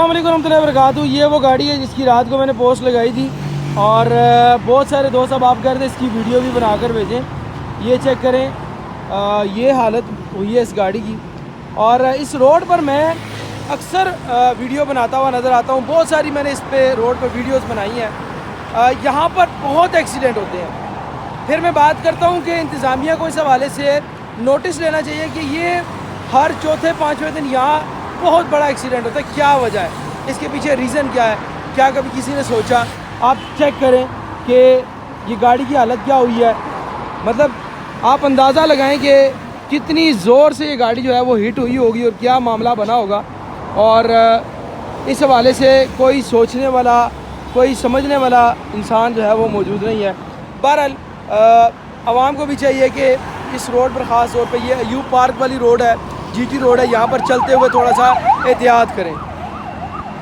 السلام علیکم ورحمۃ اللہ وبرکاتہ۔ یہ وہ گاڑی ہے جس کی رات کو میں نے پوسٹ لگائی تھی اور بہت سارے دوست اب آپ کہہ رہے تھے اس کی ویڈیو بھی بنا کر بھیجیں۔ یہ چیک کریں، یہ حالت ہوئی ہے اس گاڑی کی۔ اور اس روڈ پر میں اکثر ویڈیو بناتا ہوا نظر آتا ہوں، بہت ساری میں نے اس پہ روڈ پر ویڈیوز بنائی ہیں۔ یہاں پر بہت ایکسیڈنٹ ہوتے ہیں۔ پھر میں بات کرتا ہوں کہ انتظامیہ کو اس حوالے سے نوٹس لینا چاہیے کہ یہ ہر چوتھے پانچویں دن یہاں بہت بڑا ایکسیڈنٹ ہوتا ہے۔ کیا وجہ ہے اس کے پیچھے، ریزن کیا ہے؟ کیا کبھی کسی نے سوچا؟ آپ چیک کریں کہ یہ گاڑی کی حالت کیا ہوئی ہے۔ مطلب آپ اندازہ لگائیں کہ کتنی زور سے یہ گاڑی جو ہے وہ ہٹ ہوئی ہوگی اور کیا معاملہ بنا ہوگا۔ اور اس حوالے سے کوئی سوچنے والا، کوئی سمجھنے والا انسان جو ہے وہ موجود نہیں ہے۔ بہرحال عوام کو بھی چاہیے کہ اس روڈ پر خاص طور پہ، یہ ایوب پارک والی روڈ ہے، جی ٹی روڈ ہے، یہاں پر چلتے ہوئے تھوڑا سا احتیاط کریں۔